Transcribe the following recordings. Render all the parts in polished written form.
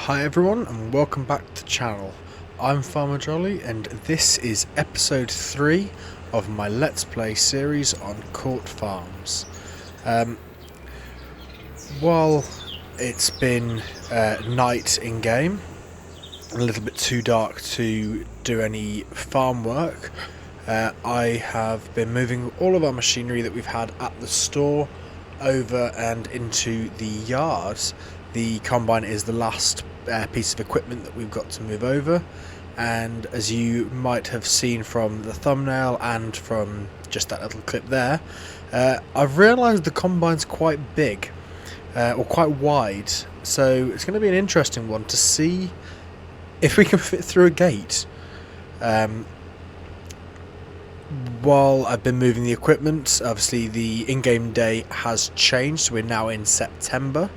Hi everyone and welcome back to the channel. I'm Farmer Jolly and this is episode 3 of my Let's Play series on Court Farms. While it's been night in game, a little bit too dark to do any farm work, I have been moving all of our machinery that we've had at the store over and into the yard. The combine is the last piece of equipment that we've got to move over, and as you might have seen from the thumbnail and from just that little clip there, I've realised the combine's quite big, or quite wide, so it's going to be an interesting one to see if we can fit through a gate. While I've been moving the equipment, obviously the in-game day has changed, so we're now in September.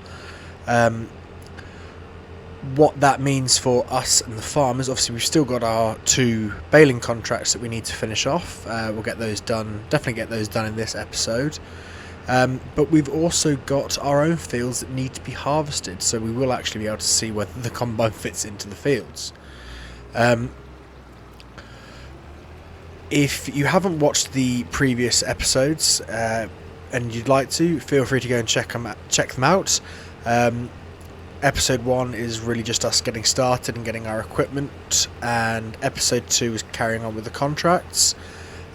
What that means for us and the farmers, obviously we've still got our 2 baling contracts that we need to finish off. We'll get those done, definitely get those done in this episode. But we've also got our own fields that need to be harvested, so we will actually be able to see whether the combine fits into the fields. If you haven't watched the previous episodes and you'd like to, feel free to go and check them out. Episode 1 is really just us getting started and getting our equipment, and episode 2 is carrying on with the contracts.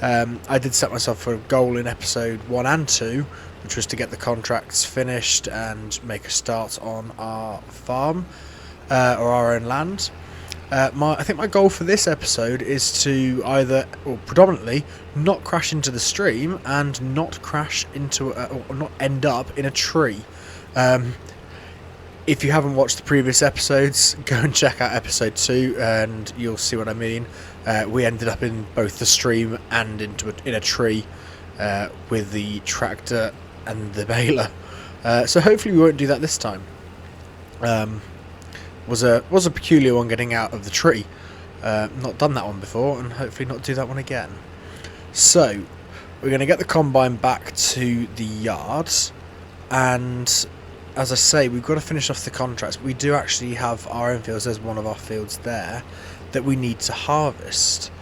I did set myself a goal in episode 1 and 2, which was to get the contracts finished and make a start on our farm, or our own land. I think my goal for this episode is to either, or predominantly, not crash into the stream and not crash into, or not end up in a tree. If you haven't watched the previous episodes, go and check out episode 2 and you'll see what I mean. We ended up in both the stream and in a tree with the tractor and the baler. So hopefully we won't do that this time. Was a peculiar one getting out of the tree. Not done that one before, and hopefully not do that one again. So we're going to get the combine back to the yard, and as I say, we've got to finish off the contracts. We do actually have our own fields. There's one of our fields there that we need to harvest.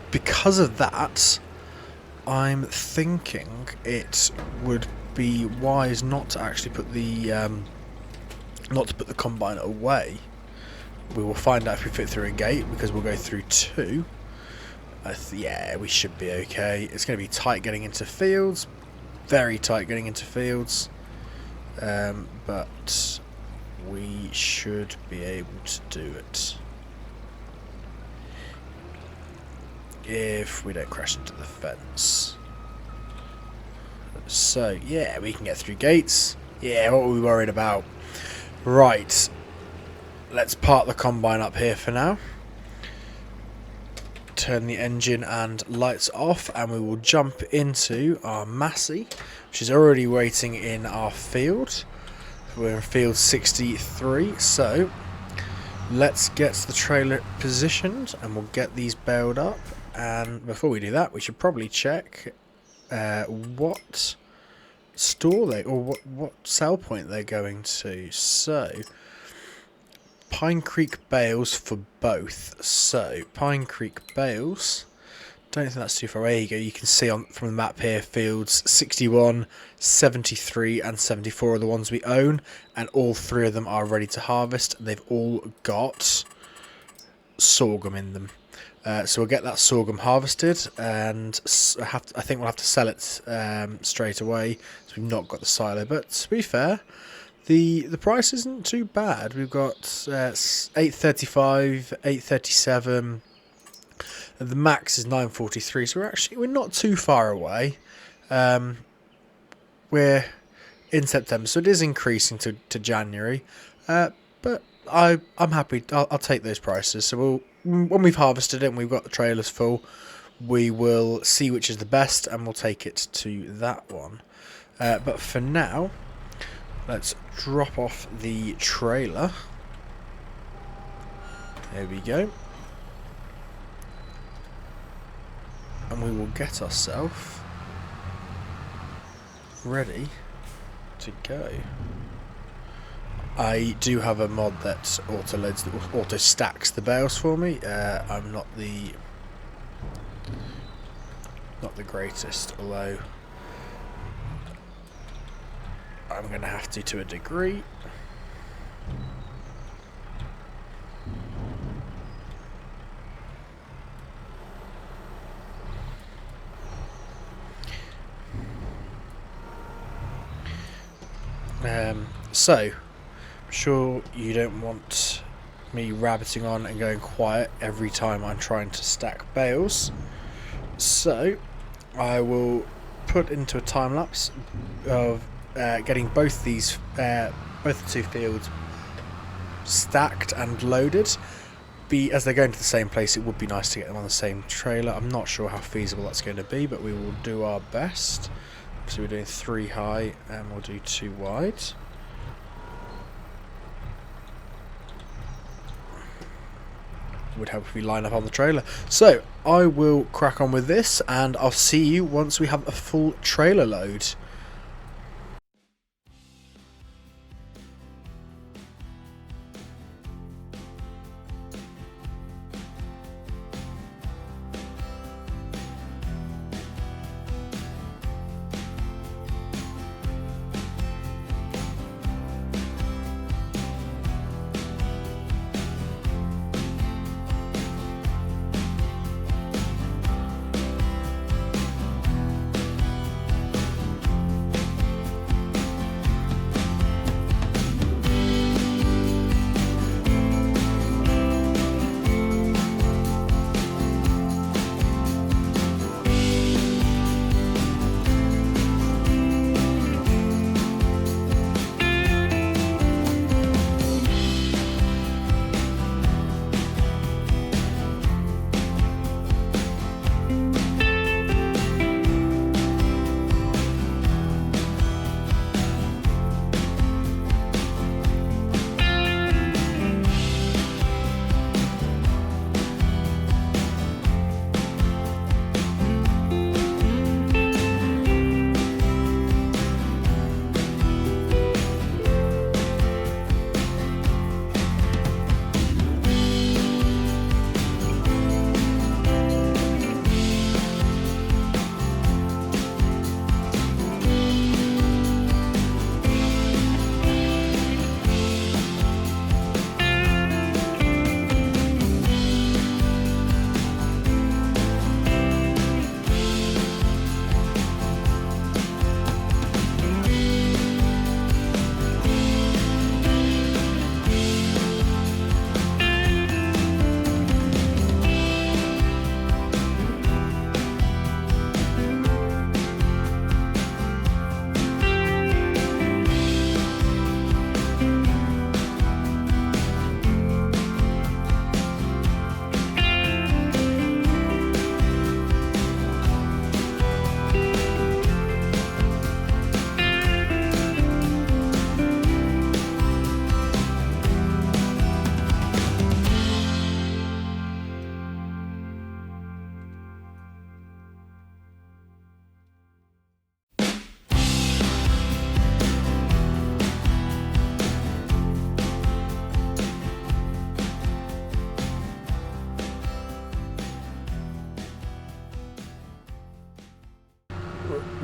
Because of that, I'm thinking it would be wise not to actually put the combine away. We will find out if we fit through a gate, because we'll go through 2. Yeah, we should be okay. It's going to be tight getting into fields, very tight getting into fields. But we should be able to do it if we don't crash into the fence. So yeah, we can get through gates. Yeah, what were we worried about? Right, let's park the combine up here for now. Turn the engine and lights off, and we will jump into our Massey, which is already waiting in our field. We're in field 63, so let's get the trailer positioned and we'll get these baled up. And before we do that, we should probably check what store what sell point they're going to. So Pine Creek bales for both. So Pine Creek bales, don't think that's too far away. You go. You can see from the map here, fields 61, 73 and 74 are the ones we own, and all 3 of them are ready to harvest. They've all got sorghum in them. So we'll get that sorghum harvested, and I think we'll have to sell it straight away, so we've not got the silo. But to be fair, the price isn't too bad. We've got 835, 837. The max is 943, so we're not too far away. We're in September, so it is increasing to January. But I'm happy. I'll take those prices. So when we've harvested it and we've got the trailers full, we will see which is the best and we'll take it to that one. But for now, let's drop off the trailer. There we go. And we will get ourselves ready to go. I do have a mod that auto stacks the bales for me. I'm not the greatest, although I'm going to have to a degree. So, I'm sure you don't want me rabbiting on and going quiet every time I'm trying to stack bales. So, I will put into a time lapse of getting both the two fields stacked and loaded. As they're going to the same place, it would be nice to get them on the same trailer. I'm not sure how feasible that's going to be, but we will do our best. So we're doing 3 high and we'll do 2 wide. Would help if we line up on the trailer. So I will crack on with this and I'll see you once we have a full trailer load.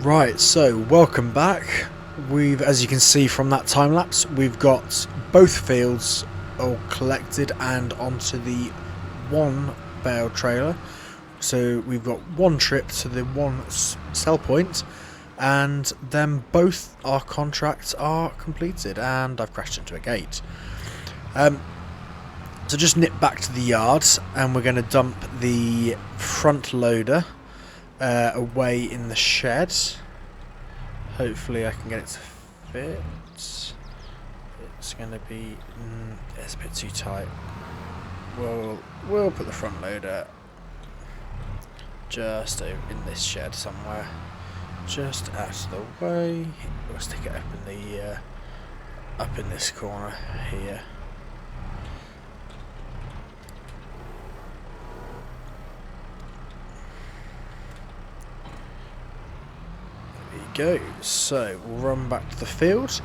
Right, so welcome back. As you can see from that time lapse, we've got both fields all collected and onto the one bale trailer. So we've got one trip to the one sell point, and then both our contracts are completed. And I've crashed into a gate. So just nip back to the yard, and we're going to dump the front loader away in the shed. Hopefully I can get it to fit. It's going to be it's a bit too tight. We'll put the front loader just over in this shed somewhere, just out of the way. We'll stick it up in this corner here. Go. So we'll run back to the field,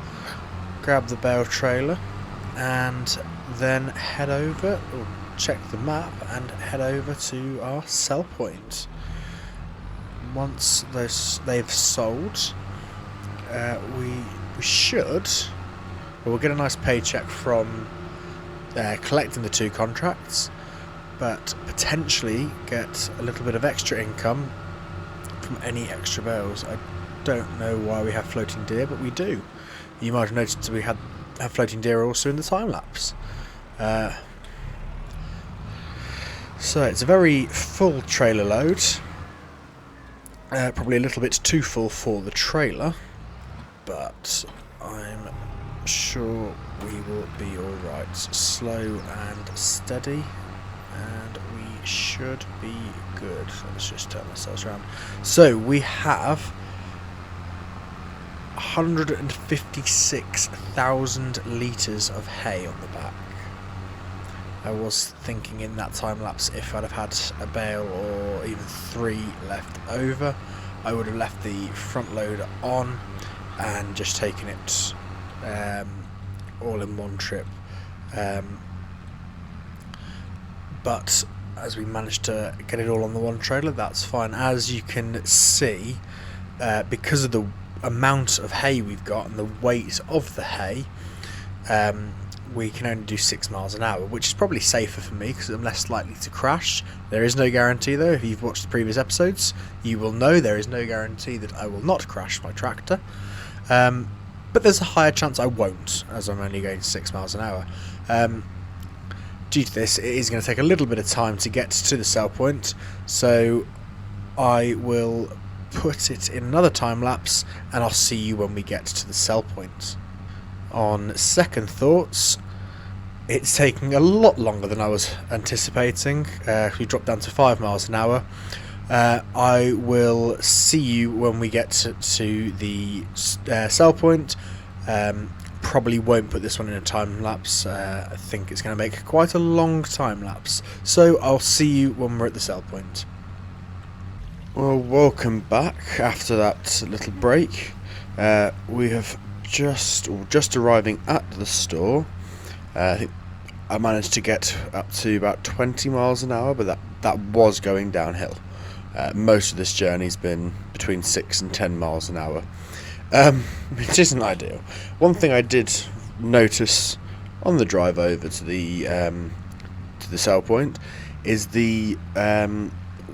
grab the bale trailer, and then head over, or check the map and head over to our sell point. Once they've sold, we should, we'll get a nice paycheck from collecting the 2 contracts, but potentially get a little bit of extra income from any extra bales. I don't know why we have floating deer, but we do. You might have noticed we have floating deer also in the time lapse. So it's a very full trailer load, probably a little bit too full for the trailer, but I'm sure we will be alright. Slow and steady, and we should be good. Let's just turn ourselves around. So we have 156,000 litres of hay on the back. I was thinking in that time lapse, if I'd have had a bale or even 3 left over, I would have left the front loader on and just taken it all in one trip. But as we managed to get it all on the one trailer, that's fine. As you can see, because of the amount of hay we've got and the weight of the hay, we can only do 6 miles an hour, which is probably safer for me because I'm less likely to crash. There is no guarantee though. If you've watched the previous episodes, you will know there is no guarantee that I will not crash my tractor, but there's a higher chance I won't, as I'm only going 6 miles an hour. Due to this, it is going to take a little bit of time to get to the sell point, so I will put it in another time lapse and I'll see you when we get to the sell point. On second thoughts, it's taking a lot longer than I was anticipating. We dropped down to 5 miles an hour. I will see you when we get to the sell point. Probably won't put this one in a time lapse. I think it's going to make quite a long time lapse. So I'll see you when we're at the sell point. Well, welcome back after that little break. We have just arriving at the store. I think I managed to get up to about 20 miles an hour, but that was going downhill. Most of this journey's been between 6 and 10 miles an hour, which isn't ideal. One thing I did notice on the drive over to the sell point is the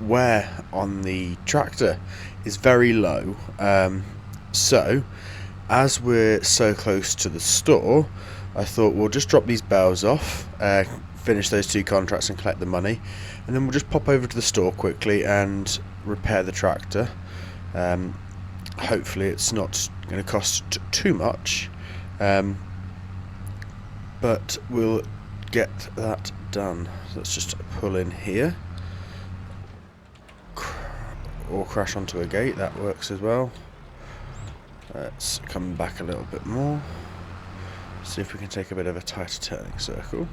wear on the tractor is very low. So as we're so close to the store, I thought we'll just drop these bales off, finish those 2 contracts and collect the money, and then we'll just pop over to the store quickly and repair the tractor. Hopefully it's not going to cost too much, but we'll get that done. So let's just pull in here, or crash onto a gate, that works as well. Let's come back a little bit more, see if we can take a bit of a tighter turning circle.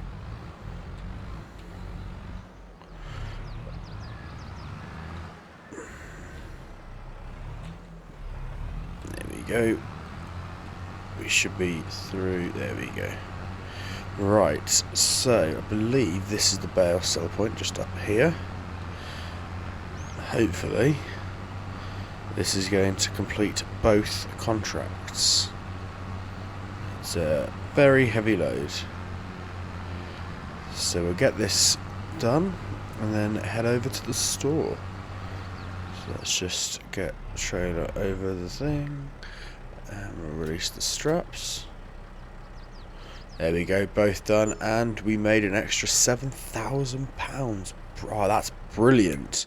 There we go. We should be through. There we go. Right, so I believe this is the bale sell point just up here. Hopefully this is going to complete both contracts. It's a very heavy load, so we'll get this done and then head over to the store. So let's just get the trailer over the thing and we'll release the straps. There we go, both done, and we made an extra £7,000. Oh, that's brilliant.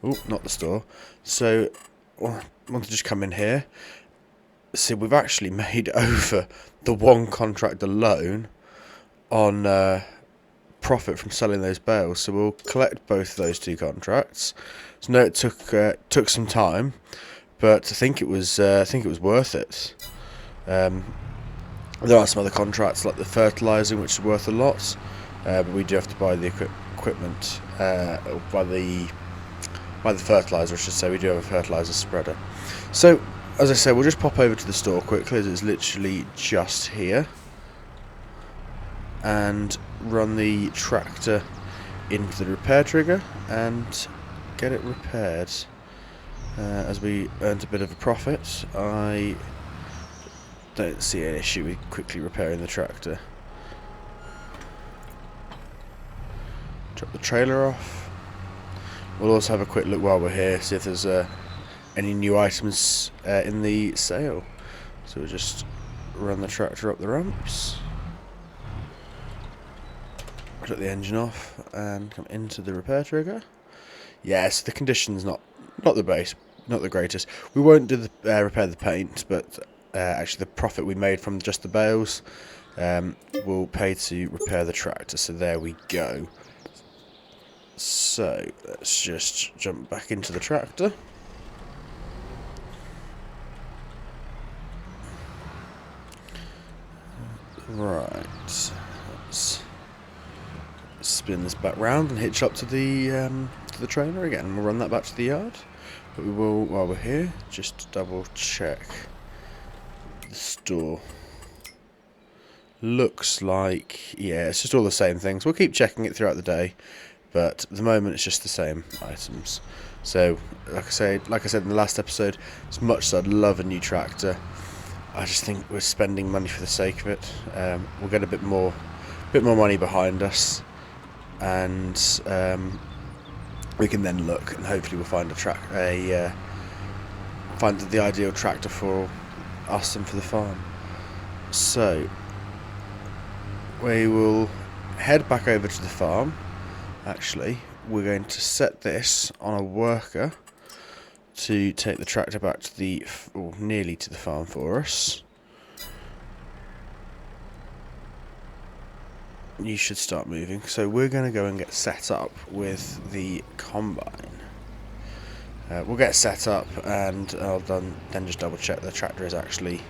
Oh, not the store. So I want to just come in here. See, we've actually made over the 1 contract alone on profit from selling those bales. So we'll collect both of those 2 contracts. So no, it took some time, but I think it was worth it. There are some other contracts like the fertilising, which is worth a lot, but we do have to buy the equipment, or buy the fertiliser, I should say. We do have a fertiliser spreader. So, as I said, we'll just pop over to the store quickly, as it's literally just here. and run the tractor into the repair trigger and get it repaired. As we earned a bit of a profit, I don't see an issue with quickly repairing the tractor. Drop the trailer off. We'll also have a quick look while we're here, see if there's any new items in the sale. So we'll just run the tractor up the ramps, shut the engine off, and come into the repair trigger. Yes, the condition's not the greatest. We won't do the repair the paint, but actually the profit we made from just the bales will pay to repair the tractor. So there we go. So let's just jump back into the tractor. Right, let's spin this back round and hitch up to the trailer again, and we'll run that back to the yard. But we will, while we're here, just double check the store. Looks like, yeah, it's just all the same things. We'll keep checking it throughout the day, but at the moment it's just the same items. So, like I said in the last episode, as much as I'd love a new tractor, I just think we're spending money for the sake of it. We'll get a bit more money behind us, and we can then look, and hopefully we'll find find the ideal tractor for us and for the farm. So we will head back over to the farm. Actually, we're going to set this on a worker to take the tractor back to nearly to the farm for us. You should start moving. So we're going to go and get set up with the combine. We'll get set up, and I'll then just double check the tractor is actually...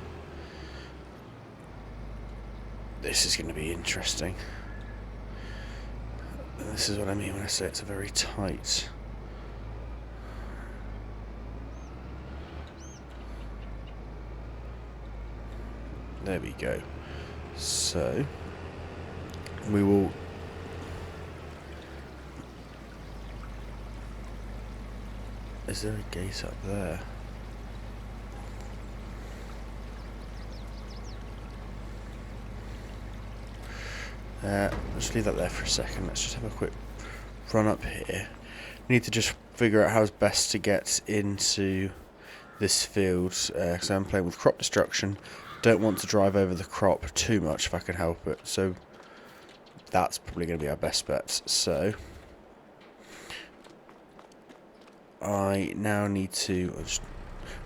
This is going to be interesting. This is what I mean when I say it's a very tight... There we go. So we will is there a gate up there? Let's leave that there for a second. Let's just have a quick run up here. We need to just figure out how best to get into this field, because I'm playing with crop destruction. Don't want to drive over the crop too much if I can help it, so that's probably going to be our best bet. So I now need to...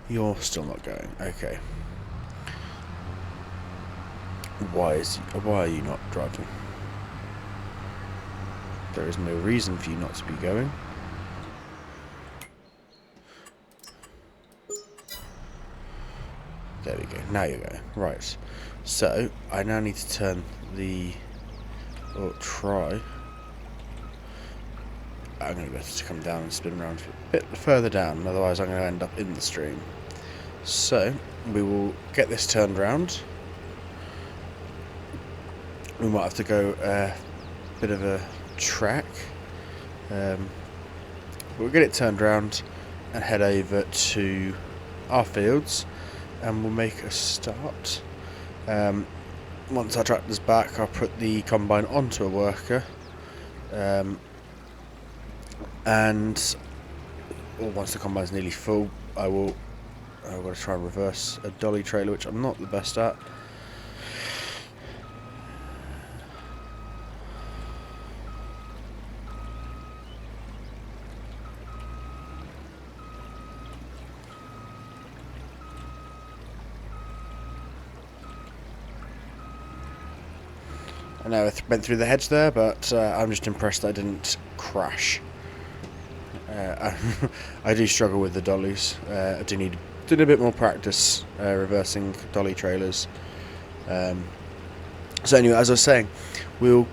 You're still not going. Okay. Why are you not driving? There is no reason for you not to be going. There we go. Now you're going. Right. So I now need to turn the... or try... I'm going to be able to come down and spin around a bit further down, otherwise I'm going to end up in the stream. So we will get this turned round. We might have to go a bit of a track. We'll get it turned round and head over to our fields, and we'll make a start. Once our tractor's back, I'll put the combine onto a worker, and once the combine's nearly full, I've got to try and reverse a dolly trailer, which I'm not the best at. I know I went through the hedge there, but I'm just impressed I didn't crash. I do struggle with the dollies. I do need a bit more practice reversing dolly trailers. So anyway, as I was saying, we'll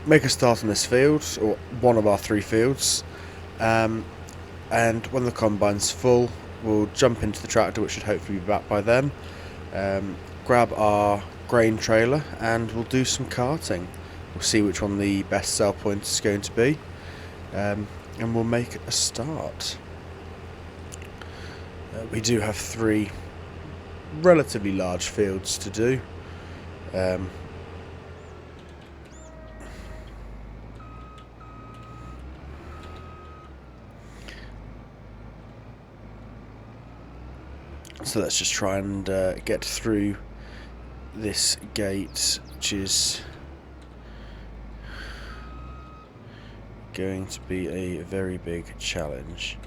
make a start on this field, or one of our 3 fields, and when the combine's full, we'll jump into the tractor, which should hopefully be back by then, grab our grain trailer, and we'll do some carting. We'll see which one the best sell point is going to be, and we'll make a start. We do have 3 relatively large fields to do. So let's just try and get through this gate, which is going to be a very big challenge.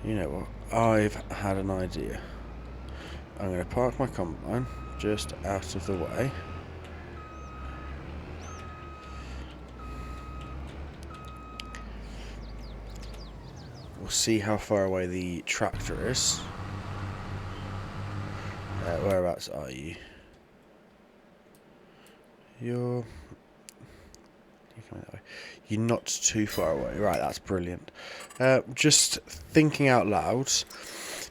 You know what? I've had an idea. I'm going to park my combine just out of the way. We'll see how far away the tractor is. Whereabouts are you? You're coming that way. You're not too far away. Right, that's brilliant. Just thinking out loud,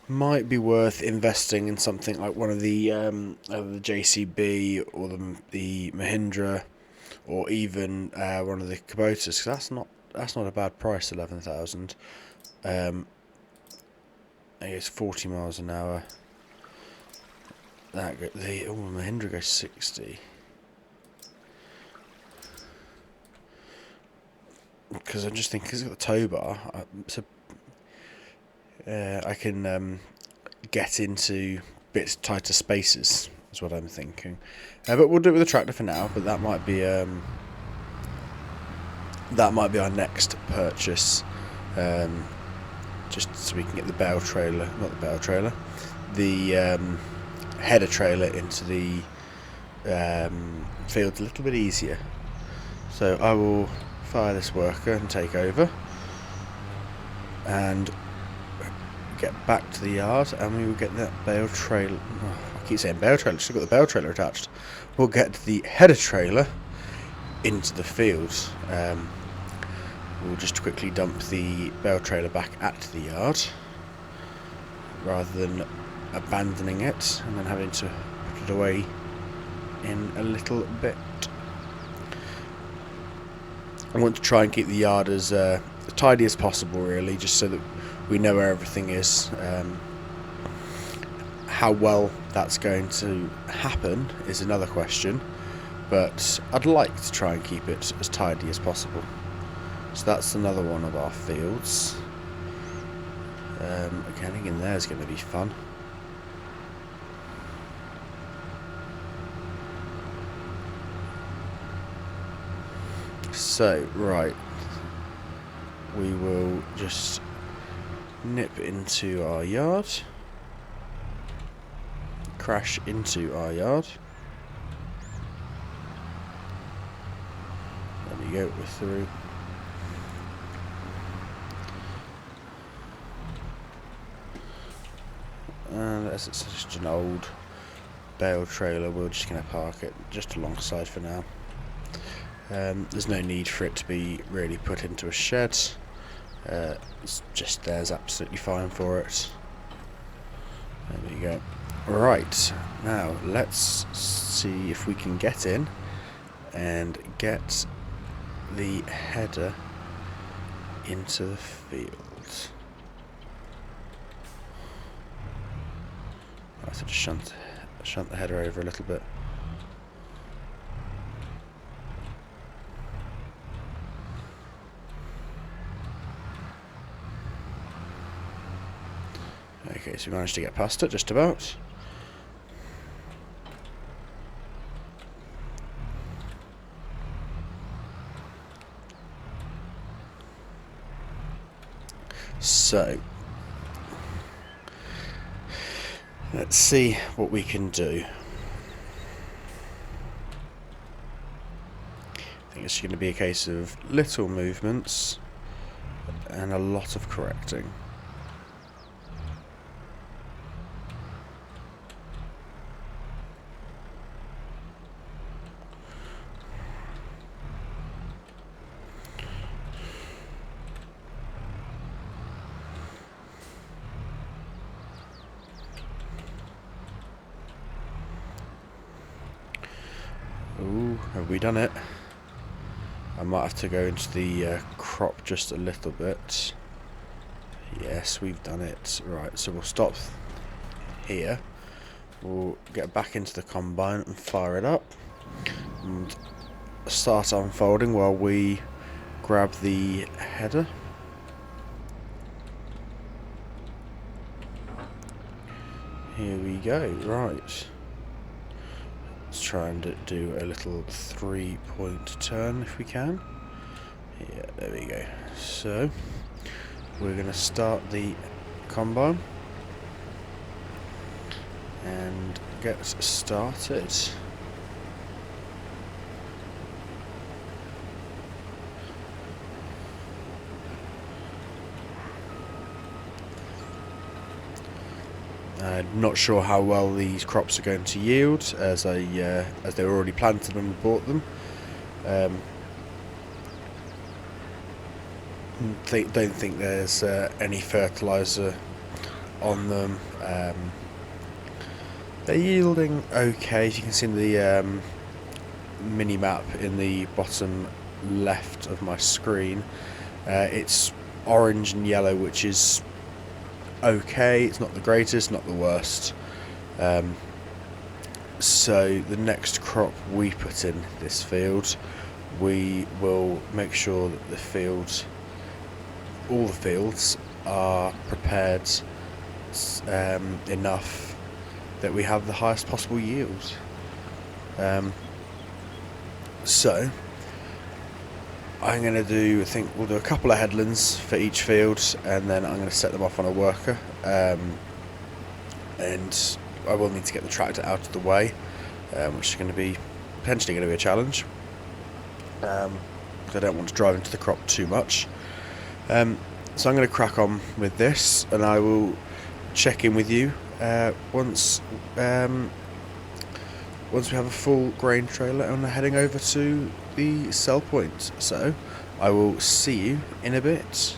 might be worth investing in something like one of the JCB or the Mahindra, or even one of the Kubotas, because that's not a bad price. 11,000. I guess 40 miles an hour. The Mahindra goes 60. Because I'm just thinking, because it's got the tow bar, so I can get into bit tighter spaces. Is what I'm thinking. But we'll do it with the tractor for now. But that might be our next purchase. Just so we can get the bale trailer, not the bale trailer, the header trailer into the field a little bit easier. So I will fire this worker and take over and get back to the yard, and we will get that bale trailer. Oh, I keep saying bale trailer, still got the bale trailer attached. We'll get the header trailer into the field. We'll just quickly dump the bale trailer back at the yard rather than abandoning it and then having to put it away in a little bit. I want to try and keep the yard as tidy as possible, really, just so that we know where everything is. How well that's going to happen is another question, but I'd like to try and keep it as tidy as possible. So that's another one of our fields. Getting in there is going to be fun. So, right, we will just nip into our yard, crash into our yard. There we go, we're through. And as it's just an old bale trailer, we're just going to park it just alongside for now. There's no need for it to be really put into a shed. It's just there's absolutely fine for it. There we go. Right, now let's see if we can get in and get the header into the field. I have to shunt the header over a little bit. Okay, so we managed to get past it just about. So let's see what we can do. I think it's going to be a case of little movements and a lot of correcting. Have we done it? I might have to go into the crop just a little bit. Yes, we've done it. Right, so we'll stop here. We'll get back into the combine and fire it up. And start unfolding while we grab the header. Here we go, right. Let's try and do a little 3-point turn if we can. Yeah, there we go. So, we're going to start the combine and get started. Not sure how well these crops are going to yield, as they were already planted when we bought them. Don't think there's any fertiliser on them. They're yielding okay. As you can see in the mini map in the bottom left of my screen, it's orange and yellow, which is okay. It's not the greatest, not the worst. So the next crop we put in this field, we will make sure that all the fields are prepared enough that we have the highest possible yield. So I'm going to do, I think we'll do a couple of headlands for each field, and then I'm going to set them off on a worker, and I will need to get the tractor out of the way, which is going to be potentially going to be a challenge, because I don't want to drive into the crop too much. So I'm going to crack on with this, and I will check in with you once we have a full grain trailer and we're heading over to the sell point. So I will see you in a bit.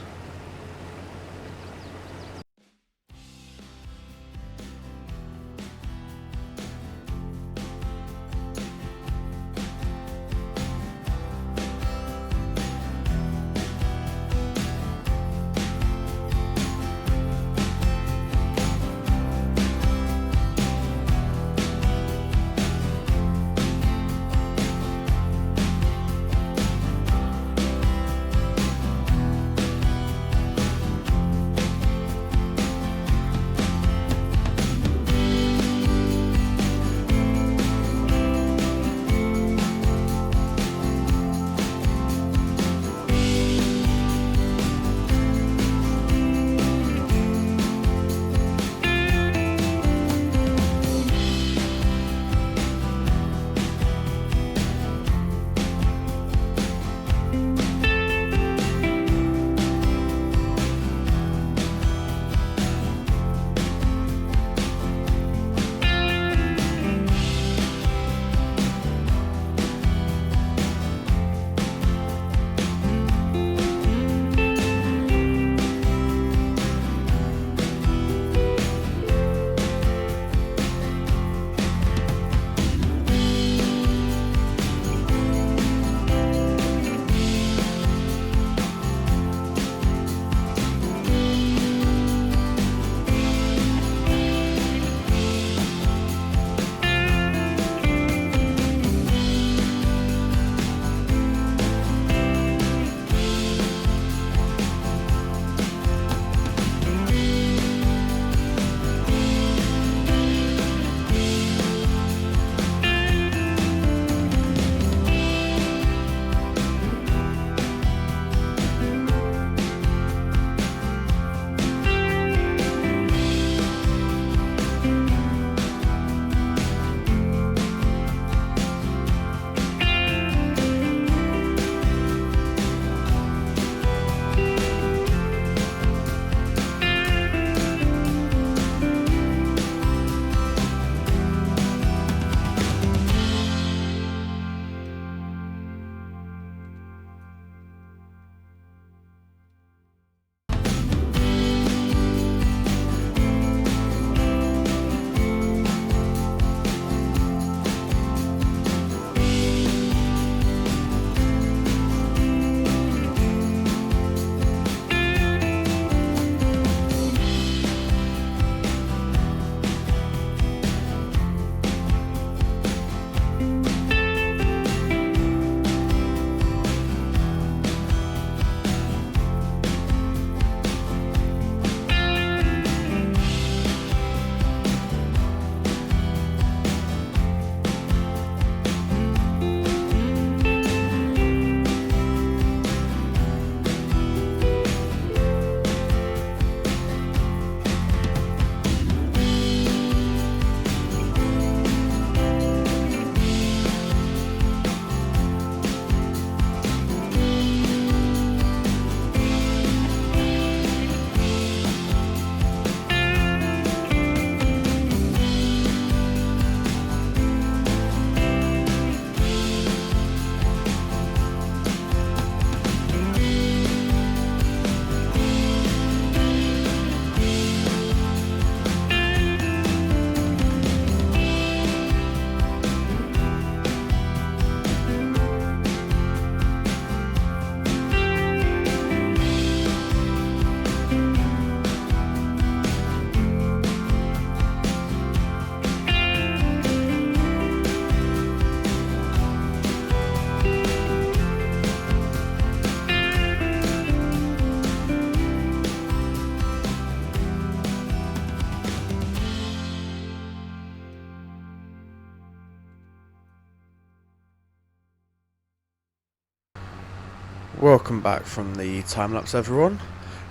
Welcome back from the time lapse, everyone.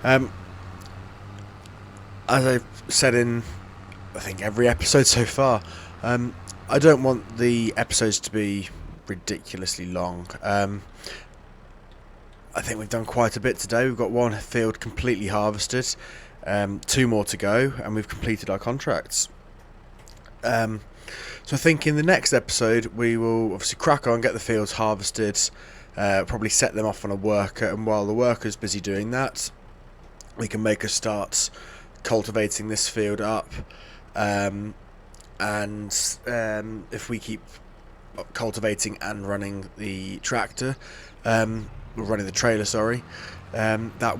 As I've said in, I think, every episode so far, I don't want the episodes to be ridiculously long. I think we've done quite a bit today. We've got one field completely harvested, 2 more to go, and we've completed our contracts. So I think in the next episode we will obviously crack on, get the fields harvested, probably set them off on a worker, and while the worker's busy doing that, we can make a start cultivating this field up. And if we keep cultivating and running the tractor, running the trailer, sorry, that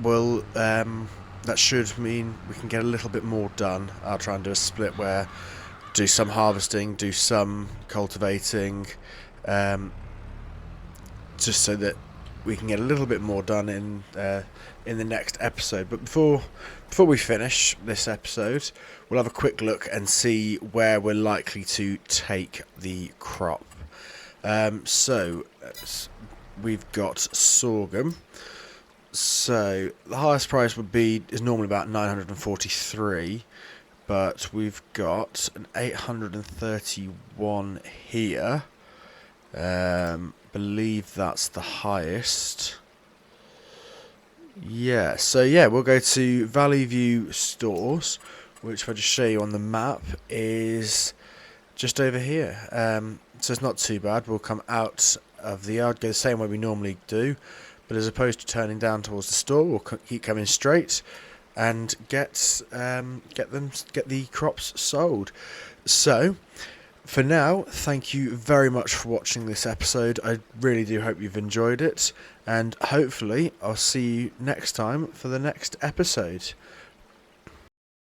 should mean we can get a little bit more done. I'll try and do a split where do some harvesting, do some cultivating, just so that we can get a little bit more done in the next episode. But before we finish this episode, we'll have a quick look and see where we're likely to take the crop. So we've got sorghum. So the highest price is normally about 943, but we've got an 831 here. Believe that's the highest. Yeah, so yeah, we'll go to Valley View Stores, which if I just show you on the map is just over here. So it's not too bad. We'll come out of the yard, go the same way we normally do, but as opposed to turning down towards the store, we'll keep coming straight and get the crops sold. So for now, thank you very much for watching this episode. I really do hope you've enjoyed it, and hopefully I'll see you next time for the next episode.